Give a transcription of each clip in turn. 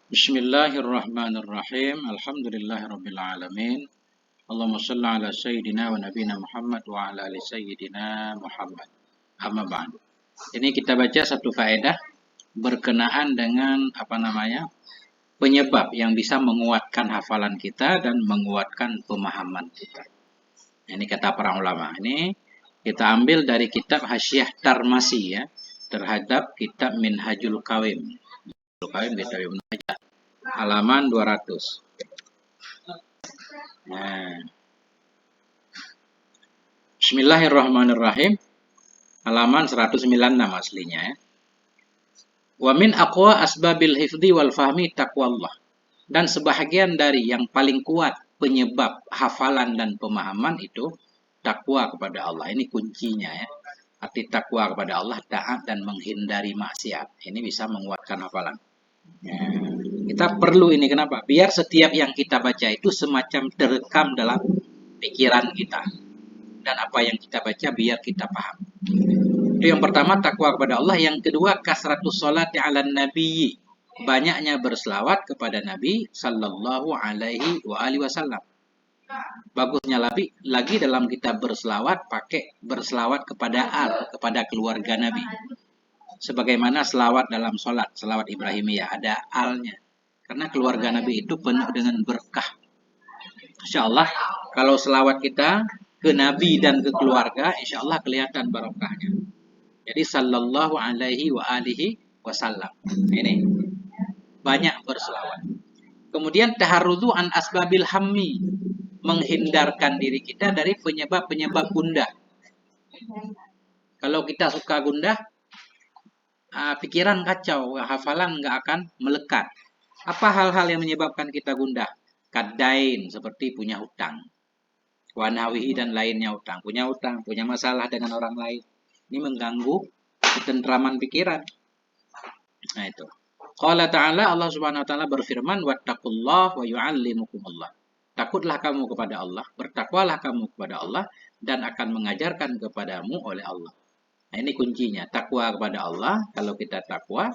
Bismillahirrahmanirrahim. Alhamdulillahirabbil alamin. Allahumma shalli ala sayyidina wa nabiyina Muhammad wa ala ali sayyidina Muhammad. Amma ba'du. Ini kita baca satu faedah berkenaan dengan penyebab yang bisa menguatkan hafalan kita dan menguatkan pemahaman kita. Ini kata para ulama. Ini kita ambil dari kitab Hasyiah Tarmasi ya, terhadap kitab Minhajul Qawim. Kitab Ibnu Hajar. Halaman 200. Nah. Bismillahirrahmanirrahim. Halaman 196 aslinya ya. Wa min aqwa asbabil hifdzi wal fahmi taqwallah. Dan sebahagian dari yang paling kuat penyebab hafalan dan pemahaman itu takwa kepada Allah. Ini kuncinya ya. Arti takwa kepada Allah, taat dan menghindari maksiat. Ini bisa menguatkan hafalan. Kita perlu ini kenapa? Biar setiap yang kita baca itu semacam terekam dalam pikiran kita. Dan apa yang kita baca biar kita paham. Itu yang pertama, takwa kepada Allah. Yang kedua, kasratus sholati ala nabi. Banyaknya berselawat kepada Nabi sallallahu alaihi wasallam. Bagusnya lagi dalam kita berselawat, pakai berselawat kepada kepada keluarga Nabi. Sebagaimana selawat dalam sholat, selawat Ibrahimiyah, ada alnya. Karena keluarga Nabi itu penuh dengan berkah. Insya Allah, kalau selawat kita ke Nabi dan ke keluarga, insya Allah kelihatan barokahnya. Jadi sallallahu alaihi wasallam. Ini banyak berselawat. Kemudian taharrudzu an asbabil hammi, menghindarkan diri kita dari penyebab-penyebab gundah. Kalau kita suka gundah, pikiran kacau, hafalan nggak akan melekat. Apa hal-hal yang menyebabkan kita gundah? Kadain, seperti punya hutang. Wanawihi dan lainnya hutang. Punya masalah dengan orang lain. Ini mengganggu ketentraman pikiran. Nah itu. Qala ta'ala, Allah subhanahu wa ta'ala berfirman, wattaqullah wa yu'allimukumullah. Takutlah kamu kepada Allah, bertakwalah kamu kepada Allah, dan akan mengajarkan kepadamu oleh Allah. Nah ini kuncinya, takwa kepada Allah. Kalau kita takwa,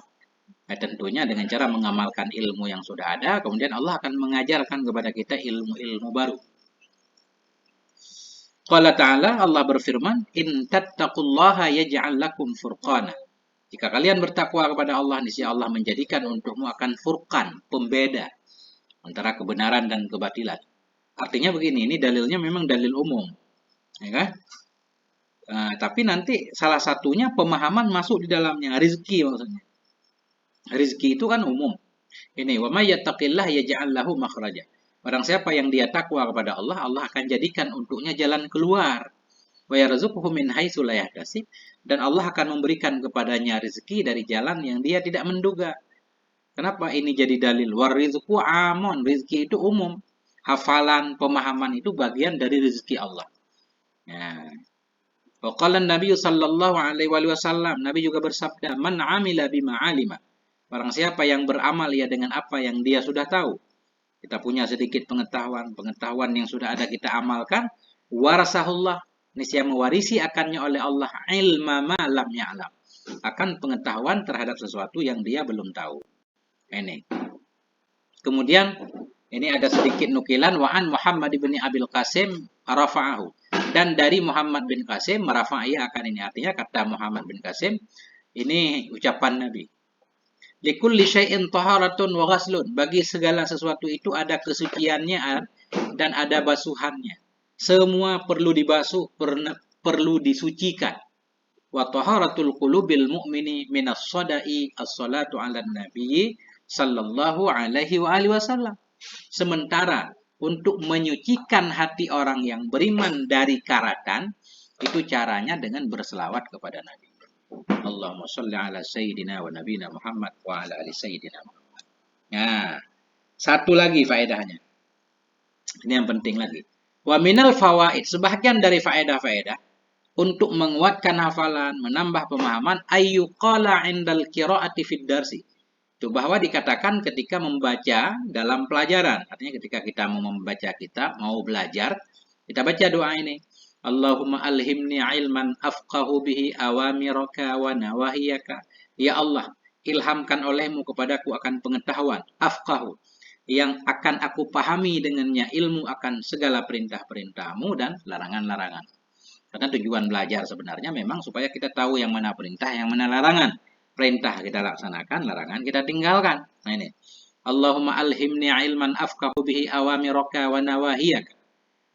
tentunya dengan cara mengamalkan ilmu yang sudah ada, kemudian Allah akan mengajarkan kepada kita ilmu-ilmu baru. Qala ta'ala, Allah berfirman, in tattaqullaha yaj'al lakum furqana. Jika kalian bertakwa kepada Allah, niscaya Allah menjadikan untukmu akan furqan, pembeda antara kebenaran dan kebatilan. Artinya begini, ini dalilnya memang dalil umum. Ya kan? Tapi nanti salah satunya pemahaman masuk di dalamnya, rizki maksudnya. Rizki itu kan umum. Ini, wa may yattaqillah yaj'al lahu makhraja. Barang siapa yang dia takwa kepada Allah, Allah akan jadikan untuknya jalan keluar. Wa yarzuquhu min haitsu la yahtasib, dan Allah akan memberikan kepadanya rezeki dari jalan yang dia tidak menduga. Kenapa ini jadi dalil? Warizqu amun, rezeki itu umum. Hafalan, pemahaman itu bagian dari rezeki Allah. Ya. Wa qala Nabi sallallahu alaihi wasallam, Nabi juga bersabda, man amila bima alima. Barang siapa yang beramal ya dengan apa yang dia sudah tahu. Kita punya sedikit pengetahuan yang sudah ada kita amalkan, warasahullah, niscaya mewarisi akannya oleh Allah ilma ma lam ya'lam, akan pengetahuan terhadap sesuatu yang dia belum tahu. Ini. Kemudian ini ada sedikit nukilan wa an Muhammad bin Abil Qasim rafa'ahu, dan dari Muhammad bin Qasim merafa'i akan ini. Artinya kata Muhammad bin Qasim, ini ucapan Nabi. Likulli syai'in taharatun wa ghaslun, bagi segala sesuatu itu ada kesuciannya dan ada basuhannya. Semua perlu dibasuh, perlu disucikan. Wa taharatul qulubil mu'mini minas shada'i as-salatu 'alan nabi sallallahu alaihi wasallam. Sementara untuk menyucikan hati orang yang beriman dari karatan, itu caranya dengan berselawat kepada Nabi. Allahumma sholli ala sayyidina wa nabiyina Muhammad wa ala ali sayyidina Muhammad. Nah, satu lagi faedahnya. Ini yang penting lagi. Wa minal fawaid, sebahagian dari faedah-faedah untuk menguatkan hafalan, menambah pemahaman, ayyuqala indal qiraati fid darsi. Itu bahwa dikatakan ketika membaca dalam pelajaran. Artinya ketika kita mau membaca kitab, mau belajar, kita baca doa ini. Allahumma alhimni ilman afqahu bihi awamiraka wa nawahiyaka. Ya Allah, ilhamkan olehmu kepadaku akan pengetahuan, afqahu, yang akan aku pahami dengannya ilmu akan segala perintah-perintahmu dan larangan-larangan. Karena tujuan belajar sebenarnya memang supaya kita tahu yang mana perintah, yang mana larangan. Perintah kita laksanakan, larangan kita tinggalkan. Nah ini. Allahumma alhimni ilman afqahu bihi awamiraka wa nawahiyaka.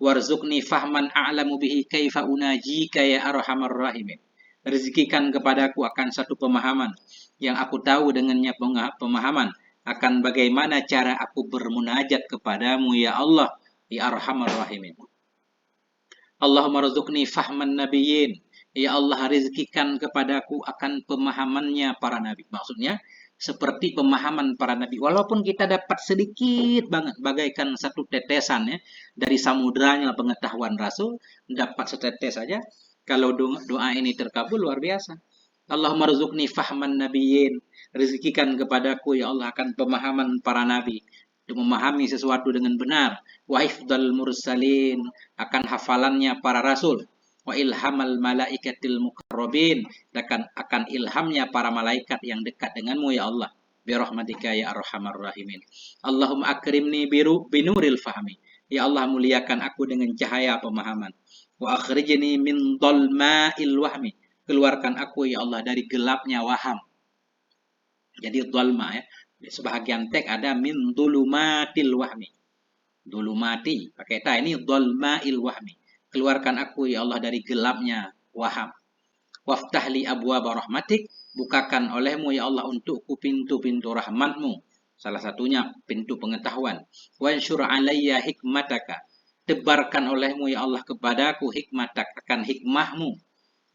Warzuqni fahman a'lamu bihi kaifa unajika ya arhamar rahimin. Rezekikan kepadaku akan satu pemahaman yang aku tahu dengannya pemahaman akan bagaimana cara aku bermunajat kepadamu ya Allah ya arhamar rahimin. Allahumma rzuqni fahman nabiyyin. Ya Allah rezekikan kepadaku akan pemahamannya para nabi. Maksudnya seperti pemahaman para nabi. Walaupun kita dapat sedikit banget bagaikan satu tetesan ya dari samudranya pengetahuan Rasul, dapat setetes saja. Kalau doa ini terkabul luar biasa. Allahumma rzuqni fahman nabiyyin. Rezekikan kepadaku ya Allah akan pemahaman para nabi. Untuk memahami sesuatu dengan benar. Wa hifdzal mursalin, akan hafalannya para rasul. Wa ilhamal malaikatil muqarrabin, akan ilhamnya para malaikat yang dekat denganmu ya Allah. Birahmatika ya arhamar rahimin. Allahumma akrimni binuril fahmi. Ya Allah muliakan aku dengan cahaya pemahaman. Wa akhrijni min dhalma'il wahmi. Keluarkan aku ya Allah dari gelapnya waham. Jadi dhalma ya. Sebahagian teks ada min dulumatil wahmi. Dulumati pakai ta ini dhalma'il wahmi. Keluarkan aku ya Allah dari gelapnya waham. Waftahli abwaaba rahmatik, bukakan olehmu ya Allah untukku pintu-pintu rahmatmu. Salah satunya pintu pengetahuan. Wansyur alayya hikmataka, tebarkan olehmu ya Allah kepadaku hikmatak, akan hikmahmu,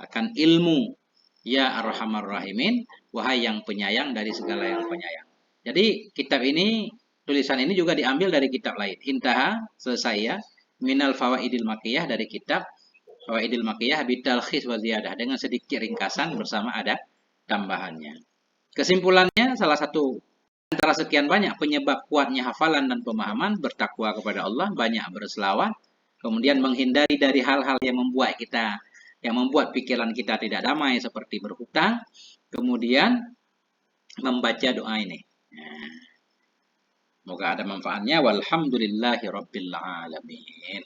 akan ilmu. Ya arhamar rahimin, wahai yang penyayang dari segala yang penyayang. Jadi kitab ini, tulisan ini juga diambil dari kitab lain. Intaha, selesai ya. Minal fawaidil makiyah, dari kitab Fawaidil makiyah bitalkhis wa ziyadah, dengan sedikit ringkasan bersama ada tambahannya. Kesimpulannya, salah satu antara sekian banyak penyebab kuatnya hafalan dan pemahaman, bertakwa kepada Allah, banyak berselawat, kemudian menghindari dari hal-hal yang membuat pikiran kita tidak damai seperti berhutang, kemudian membaca doa ini. Semoga ada manfaatnya. Walhamdulillahi rabbil alamin.